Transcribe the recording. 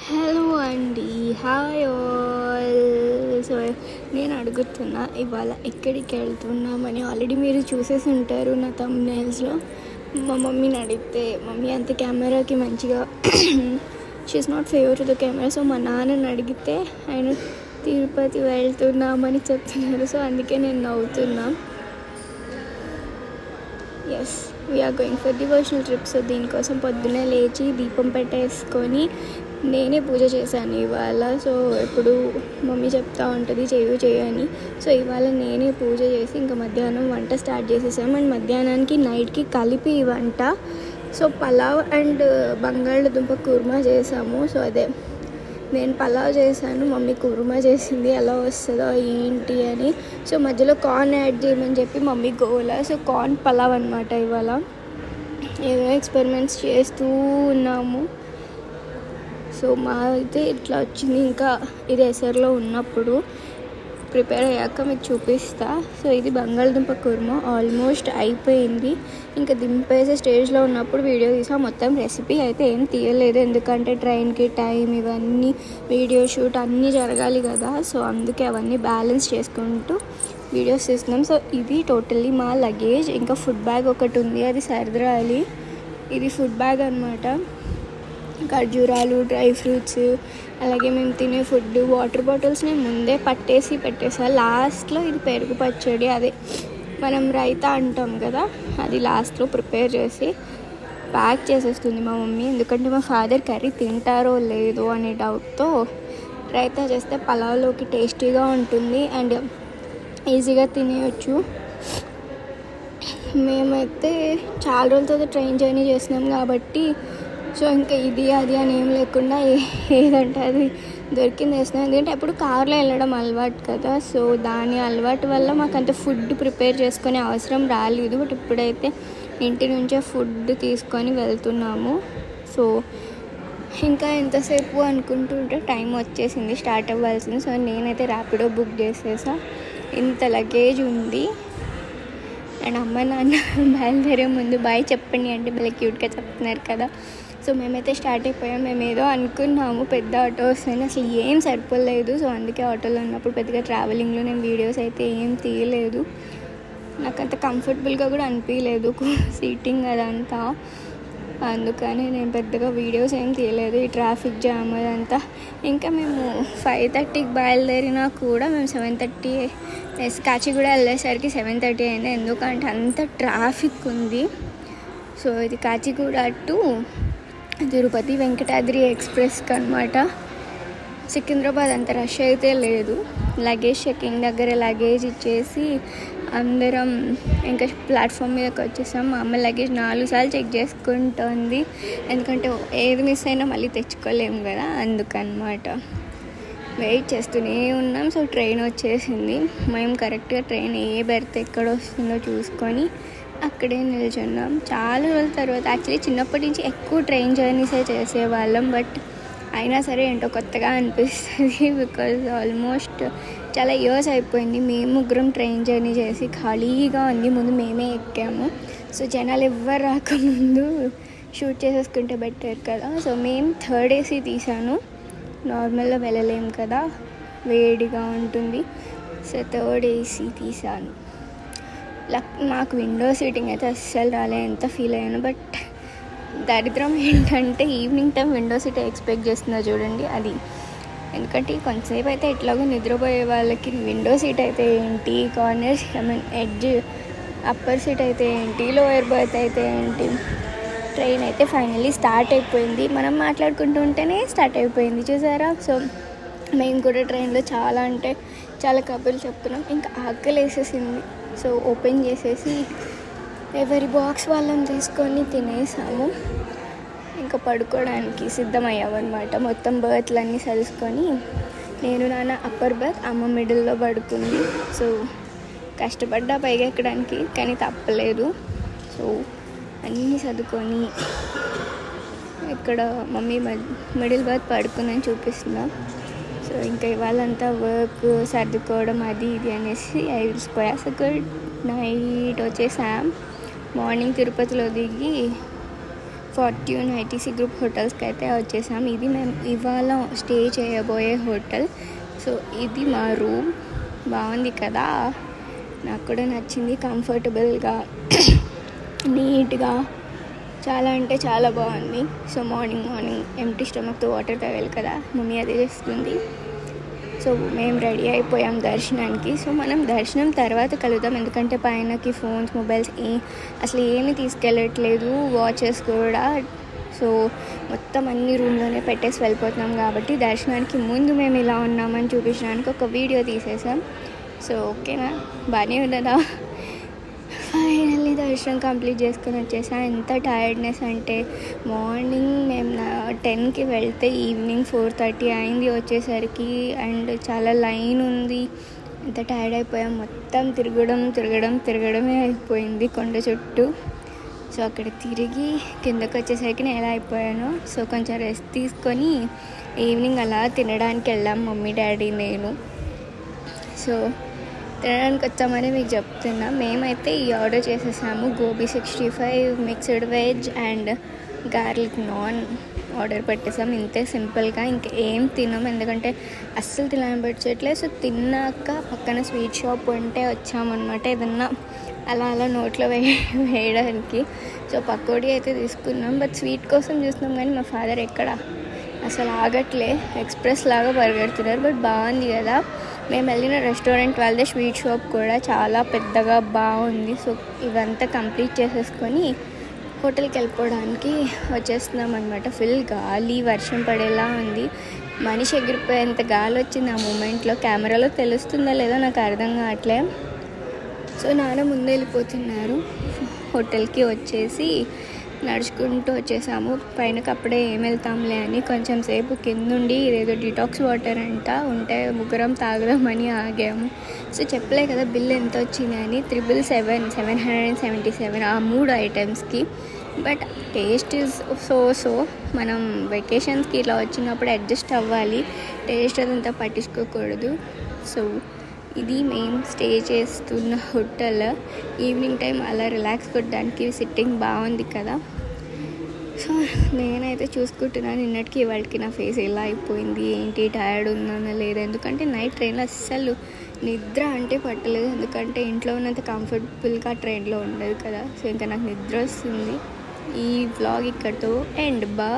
Hello అండి, hi all. So నేను అడుగుతున్నా ఇవాళ ఎక్కడికి వెళ్తున్నామని. ఆల్రెడీ మీరు చూసేసి ఉంటారు నా థంబ్నెయిల్స్లో. మా మమ్మీని అడిగితే మమ్మీ అంత కెమెరాకి మంచిగా she's not favour to the camera. So మా నాన్నని అడిగితే ఆయన తిరుపతి వెళ్తున్నామని చెప్తున్నారు. సో అందుకే నేను నవ్వుతున్నా. Yes, we're going for devotional trip. So దీనికోసం పొద్దున్నే లేచి దీపం పెట్టేసుకొని నేనే పూజ చేశాను ఇవాళ. సో ఎప్పుడు మమ్మీ చెప్తా ఉంటుంది చేయని. సో ఇవాళ నేనే పూజ చేసి ఇంకా మధ్యాహ్నం వంట స్టార్ట్ చేసేసాము. అండ్ మధ్యాహ్నానికి నైట్కి కలిపి ఈ వంట. సో పలావ్ అండ్ బంగాళదుంప కుర్మా చేసాము. సో అదే నేను పలావ్ చేశాను, మమ్మీ కుర్మా చేసింది. ఎలా వస్తుందో ఏంటి అని. సో మధ్యలో కార్న్ యాడ్ చేయమని చెప్పి మమ్మీ గోలా. సో కార్న్ పలావ్ అనమాట ఇవాళ. ఏదో ఎక్స్పెరిమెంట్స్ చేస్తూ ఉన్నాము. సో మా అయితే ఇట్లా వచ్చింది. ఇంకా ఇది ఎసర్లో ఉన్నప్పుడు ప్రిపేర్ అయ్యాక మీకు చూపిస్తా. సో ఇది బంగాళదుంప కుర్మా ఆల్మోస్ట్ అయిపోయింది. ఇంకా దింపేసే స్టేజ్లో ఉన్నప్పుడు వీడియో తీసా. మొత్తం రెసిపీ అయితే ఏం తీయలేదు, ఎందుకంటే ట్రైన్కి టైం, ఇవన్నీ వీడియో షూట్ అన్నీ జరగాలి కదా. సో అందుకే అవన్నీ బ్యాలెన్స్ చేసుకుంటూ వీడియోస్ తీస్తున్నాం. సో ఇది టోటల్లీ మా లగేజ్. ఇంకా ఫుడ్ బ్యాగ్ ఒకటి ఉంది, అది సర్దరాలి. ఇది ఫుడ్ బ్యాగ్ అనమాట. ఖర్జూరాలు, డ్రై ఫ్రూట్స్, అలాగే మేము తినే ఫుడ్, వాటర్ బాటిల్స్ నేను ముందే పట్టేసి పెట్టేసా. లాస్ట్లో ఇది పెరుగు పచ్చడి, అదే మనం రైతా అంటాం కదా, అది లాస్ట్లో ప్రిపేర్ చేసి ప్యాక్ చేసేస్తుంది మా మమ్మీ. ఎందుకంటే మా ఫాదర్ కర్రీ తింటారో లేదో అనే డౌట్తో రైతా చేస్తే పలావ్లోకి టేస్టీగా ఉంటుంది అండ్ ఈజీగా తినేయచ్చు. మేమైతే చాలా రోజులతో ట్రైన్ జర్నీ చేస్తున్నాం కాబట్టి సో ఇంకా ఇది అది అని ఏం లేకుండా ఏదంటే అది దొరికింది వేస్తున్నాం. ఎందుకంటే ఎప్పుడు కార్లో వెళ్ళడం అలవాటు కదా. సో దాని అలవాటు వల్ల మాకు అంత ఫుడ్ ప్రిపేర్ చేసుకునే అవసరం రాలేదు. బట్ ఇప్పుడైతే ఇంటి నుంచే ఫుడ్ తీసుకొని వెళ్తున్నాము. సో ఇంకా ఎంతసేపు అనుకుంటుంటే టైం వచ్చేసింది, స్టార్ట్ అవ్వాల్సింది. సో నేనైతే ర్యాపిడో బుక్ చేసేసా. ఇంత లగేజ్ ఉంది. అండ్ అమ్మ నాన్న బయలుదేరే ముందు బాయ్ చెప్పండి అంటే భలే క్యూట్గా చెప్తున్నారు కదా. సో మేమైతే స్టార్ట్ అయిపోయాం. మేము ఏదో అనుకున్నాము పెద్ద ఆటో వస్తుంది, అసలు ఏం సరిపోలేదు. సో అందుకే ఆటోలో ఉన్నప్పుడు పెద్దగా ట్రావెలింగ్లో నేను వీడియోస్ అయితే ఏం తీయలేదు. నాకు అంత కంఫర్టబుల్గా కూడా అనిపించలేదు సీటింగ్ అదంతా. అందుకని నేను పెద్దగా వీడియోస్ ఏం తీయలేదు. ఈ ట్రాఫిక్ జామ్ అదంతా. ఇంకా మేము 5:30కి బయలుదేరినా కూడా మేము 7:30 కాచిగూడ వెళ్ళేసరికి 7:30 అయింది. ఎందుకంటే అంత ట్రాఫిక్ ఉంది. సో ఇది కాచిగూడ టు తిరుపతి వెంకటాద్రి ఎక్స్ప్రెస్కి అనమాట. సికింద్రాబాద్ అంత రష్ అయితే లేదు. లగేజ్ చెకింగ్ దగ్గర లగేజ్ ఇచ్చేసి అందరం ఇంకా ప్లాట్ఫామ్ మీదకి వచ్చేసాం. మా అమ్మ లగేజ్ 4 సార్లు చెక్ చేసుకుంటుంది, ఎందుకంటే ఏది మిస్ అయినా మళ్ళీ తెచ్చుకోలేము కదా, అందుకనమాట. వెయిట్ చేస్తూనే ఉన్నాం. సో ట్రైన్ వచ్చేసింది. మేము కరెక్ట్గా ట్రైన్ ఏ బెర్త్ ఎక్కడ వస్తుందో చూసుకొని అక్కడే నిల్చున్నాం. చాలా రోజుల తర్వాత, యాక్చువల్లీ చిన్నప్పటి నుంచి ఎక్కువ ట్రైన్ జర్నీసే చేసేవాళ్ళం. బట్ అయినా సరే ఏంటో కొత్తగా అనిపిస్తుంది. బికాజ్ ఆల్మోస్ట్ చాలా ఇయర్స్ అయిపోయింది మేము ముగ్గురం ట్రైన్ జర్నీ చేసి. ఖాళీగా ఉంది, ముందు మేమే ఎక్కాము. సో జనాలు ఎవ్వరు రాకముందు షూట్ చేసేసుకుంటే బెటర్ కదా. సో మేము 3rd AC తీసాను, నార్మల్గా వెళ్ళలేము కదా, వేడిగా ఉంటుంది. సో 3rd AC తీసాను. నాకు విండో సీటింగ్ అయితే అస్సలు రాలే, ఎంత ఫీల్ అయ్యాను. బట్ దరిద్రం ఏంటంటే evening time window seat expect చేస్తున్నా చూడండి అది. ఎందుకంటే కొంతసేపు అయితే ఎట్లాగో నిద్రపోయే వాళ్ళకి విండో సీట్ అయితే ఏంటి, కార్నర్ ఎడ్జ్ అప్పర్ సీట్ అయితే ఏంటి, లోయర్ బర్త్ అయితే ఏంటి. ట్రైన్ అయితే ఫైనల్లీ స్టార్ట్ అయిపోయింది. మనం మాట్లాడుకుంటూ ఉంటేనే స్టార్ట్ అయిపోయింది, చూసారా. సో మేము కూడా ట్రైన్లో చాలా అంటే చాలా కబుర్లు చెప్తున్నాం. ఇంకా ఆకలి వేసేసింది. సో ఓపెన్ చేసేసి ఎవరి బాక్స్ వాళ్ళని తీసుకొని తినేసాము. ఇంకా పడుకోవడానికి సిద్ధమయ్యామన్నమాట. మొత్తం బర్త్లన్నీ సరుసుకొని నేను నాన్న అప్పర్ బర్త్, అమ్మ మిడిల్లో పడుకుంది. సో కష్టపడ్డా పైగా ఎక్కడానికి, కానీ తప్పలేదు. సో అన్నీ సర్దుకొని ఇక్కడ మమ్మీ మిడిల్ బర్త్ పడుకుందని చూపిస్తున్నా. సో ఇంకా ఇవాళంతా వర్క్ సర్దుకోవడం అది ఇది అనేసి అయిపోయా. సో గుడ్ నైట్ వచ్చేసాం. మార్నింగ్ తిరుపతిలో దిగి ఫార్ట్యూన్ ఐటీసీ గ్రూప్ హోటల్స్కి అయితే వచ్చేసాం. ఇది మేము ఇవాళ స్టే చేయబోయే హోటల్. సో ఇది మా రూమ్. బాగుంది కదా, నాకు కూడా నచ్చింది. కంఫర్టబుల్గా, నీట్గా, చాలా అంటే చాలా బాగుంది. సో మార్నింగ్ ఎంప్టీ స్టమక్తో వాటర్ తాగాలి కదా, మమ్మీ అదే చేస్తుంది. సో మేము రెడీ అయిపోయాం దర్శనానికి. సో మనం దర్శనం తర్వాత కలుద్దాం, ఎందుకంటే పైనకి ఫోన్స్, మొబైల్స్ అసలు ఏమీ తీసుకెళ్ళట్లేదు, వాచెస్ కూడా. సో మొత్తం అన్ని రూమ్లోనే పెట్టేసి వెళ్ళిపోతున్నాం కాబట్టి దర్శనానికి ముందు మేము ఇలా ఉన్నామని చూపించడానికి ఒక వీడియో తీసేసాం. సో ఓకేనా, బాగానే ఉన్నదా? ఫైనల్లీ దర్శనం కంప్లీట్ చేసుకొని వచ్చేసాం. ఎంత టైర్డ్నెస్ అంటే మార్నింగ్ మేము 10కి వెళ్తే ఈవినింగ్ 4:30 అయింది వచ్చేసరికి. అండ్ చాలా లైన్ ఉంది, ఎంత టైర్డ్ అయిపోయాం. మొత్తం తిరగడమే అయిపోయింది కొండ చుట్టూ. సో అక్కడ తిరిగి కిందకు వచ్చేసరికి నేను ఎలా అయిపోయాను. సో కొంచెం రెస్ట్ తీసుకొని ఈవినింగ్ అలా తినడానికి వెళ్ళాం, మమ్మీ, డాడీ, నేను. సో తినడానికి వచ్చామని మీకు చెప్తున్నా. మేమైతే ఈ ఆర్డర్ చేసేసాము, gobi 65, mixed veg and garlic naan order పెట్టేసాము. ఇంతే సింపుల్గా, ఇంకా ఏం తిన్నాము, ఎందుకంటే అస్సలు తినబట్టట్లేదు. సో తిన్నాక పక్కన స్వీట్ షాప్ ఉంటే వచ్చామన్నమాట, ఏదన్నా అలా నోట్లో వేయడానికి. సో పకోడీ అయితే తీసుకున్నాం, బట్ స్వీట్ కోసం చూస్తున్నాం కానీ మా ఫాదర్ ఎక్కడ అసలు ఆగట్లే, ఎక్స్ప్రెస్ లాగా పరిగెడుతున్నారు. బట్ బాగుంది కదా. మేము వెళ్ళిన రెస్టారెంట్ వాళ్ళదే స్వీట్ షాప్ కూడా చాలా పెద్దగా బాగుంది. సో ఇవంతా కంప్లీట్ చేసేసుకొని హోటల్కి వెళ్ళిపోవడానికి వచ్చేస్తున్నాం అనమాట. ఫుల్ గాలి, వర్షం పడేలా ఉంది. మనిషి ఎగిరిపోయేంత గాలి వచ్చింది ఆ మూమెంట్లో. కెమెరాలో తెలుస్తుందో లేదో నాకు అర్థం కావట్లే. సో నాన్న ముందు వెళ్ళిపోతున్నారు. హోటల్కి వచ్చేసి నడుచుకుంటూ వచ్చేసాము. పైనకి అప్పుడే ఏం వెళ్తాంలే అని కొంచెం సేపు కిందుండి ఇదేదో డిటాక్స్ వాటర్ అంట ఉంటే ముగ్గురం తాగుదామని ఆగాము. సో చెప్పలే కదా బిల్ ఎంత వచ్చింది అని, 777 ఆ 3 ఐటమ్స్కి. బట్ టేస్ట్ ఈజ్ సో మనం వెకేషన్స్కి ఇట్లా వచ్చినప్పుడు అడ్జస్ట్ అవ్వాలి, టేస్ట్ అదంతా పట్టించుకోకూడదు. సో ఇది మేము స్టే చేస్తున్న హోటల్. ఈవినింగ్ టైం అలా రిలాక్స్ కొట్టడానికి సిట్టింగ్ బాగుంది కదా. సో నేనైతే చూసుకుంటున్నాను, నిన్నటికి ఇవాళకి నా ఫేస్ ఎలా అయిపోయింది, ఏంటి, టైర్డ్ ఉన్నానా లేదా. ఎందుకంటే నైట్ ట్రైన్లో అస్సలు నిద్ర అంటే పట్టలేదు, ఎందుకంటే ఇంట్లో ఉన్నంత కంఫర్టబుల్గా ట్రైన్లో ఉండదు కదా. సో ఇంకా నాకు నిద్ర వస్తుంది. ఈ వ్లాగ్ ఇక్కడితో ఎండ్. బాయ్.